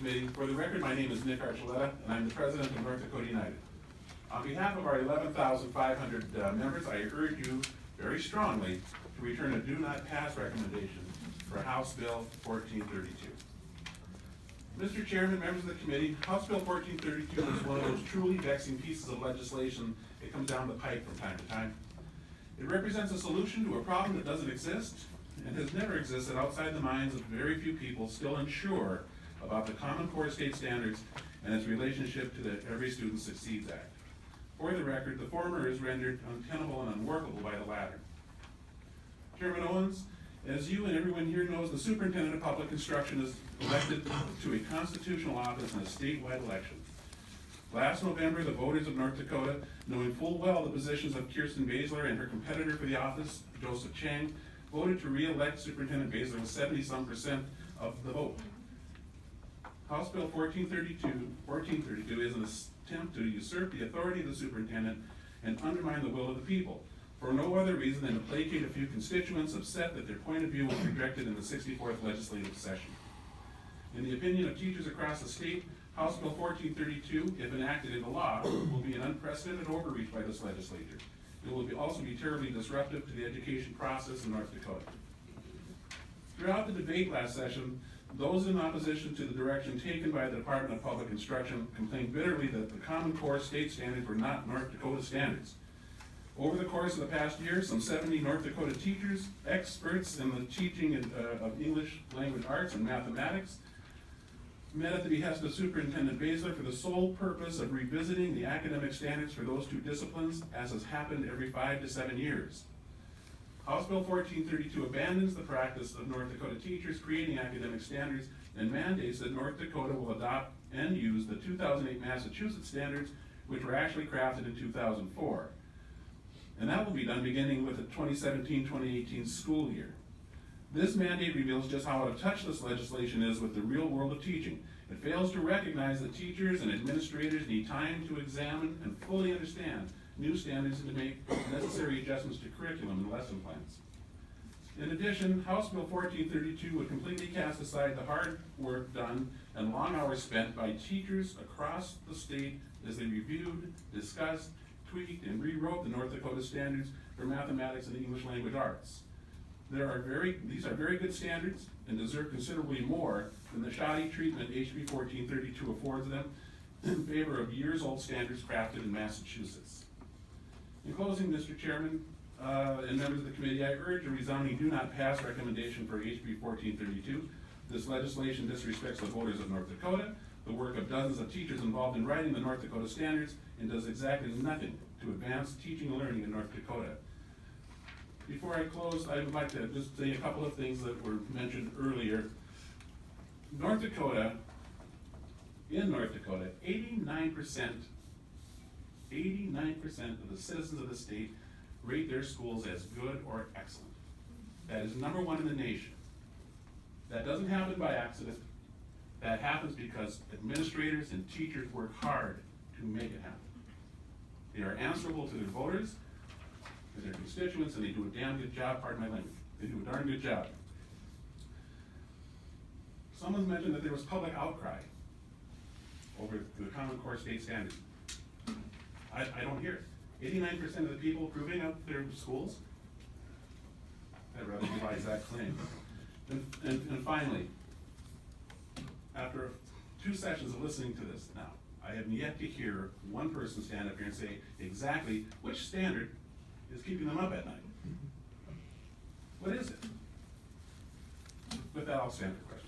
committee, for the record, my name is Nick Archuleta, and I'm the president of North Dakota United. On behalf of our 11,500 members, I urge you very strongly to return a do not pass recommendation for House Bill 1432. Mr. Chairman, members of the committee, House Bill 1432 is one of those truly vexing pieces of legislation that comes down the pipe from time to time. It represents a solution to a problem that doesn't exist and has never existed outside the minds of very few people still unsure about the Common Core state standards and its relationship to the Every Student Succeeds Act. For the record, the former is rendered untenable and unworkable by the latter. Chairman Owens, as you and everyone here knows, the Superintendent of Public Instruction is elected to a constitutional office in a statewide election. Last November, the voters of North Dakota, knowing full well the positions of Kirsten Baszler and her competitor for the office, Joseph Chang, voted to re-elect Superintendent Baszler with 70-some% of the vote. House Bill 1432 is an attempt to usurp the authority of the superintendent and undermine the will of the people, for no other reason than to placate a few constituents upset that their point of view was rejected in the 64th legislative session. In the opinion of teachers across the state, House Bill 1432, if enacted into law, will be an unprecedented overreach by this legislature. It will also be terribly disruptive to the education process in North Dakota. Throughout the debate last session, those in opposition to the direction taken by the Department of Public Instruction complained bitterly that the Common Core state standards were not North Dakota standards. Over the course of the past year, some 70 North Dakota teachers, experts in the teaching of English language arts and mathematics, met at the behest of Superintendent Baszler for the sole purpose of revisiting the academic standards for those two disciplines, as has happened every 5 to 7 years. House Bill 1432 abandons the practice of North Dakota teachers creating academic standards and mandates that North Dakota will adopt and use the 2008 Massachusetts standards, which were actually crafted in 2004. And that will be done beginning with the 2017-2018 school year. This mandate reveals just how out of touch this legislation is with the real world of teaching. It fails to recognize that teachers and administrators need time to examine and fully understand new standards and to make necessary adjustments to curriculum and lesson plans. In addition, House Bill 1432 would completely cast aside the hard work done and long hours spent by teachers across the state as they reviewed, discussed, tweaked, and rewrote the North Dakota standards for mathematics and English language arts. These are very good standards and deserve considerably more than the shoddy treatment HB 1432 affords them in favor of years-old standards crafted in Massachusetts. In closing, Mr. Chairman and members of the committee, I urge a resounding do not pass recommendation for HB 1432. This legislation disrespects the voters of North Dakota, the work of dozens of teachers involved in writing the North Dakota standards, and does exactly nothing to advance teaching and learning in North Dakota. Before I close, I would like to just say a couple of things that were mentioned earlier. In North Dakota, 89% of the citizens of the state rate their schools as good or excellent. That is #1 in the nation. That doesn't happen by accident. That happens because administrators and teachers work hard to make it happen. They are answerable to their voters, to their constituents, and they do a damn good job, pardon my language. They do a darn good job. Someone mentioned that there was public outcry over the Common Core state standards. I don't hear it. 89% of the people approving of their schools, I'd rather revise that claim. And finally, after 2 sessions of listening to this now, I have yet to hear one person stand up here and say exactly which standard is keeping them up at night. What is it? With that, I'll stand for questions.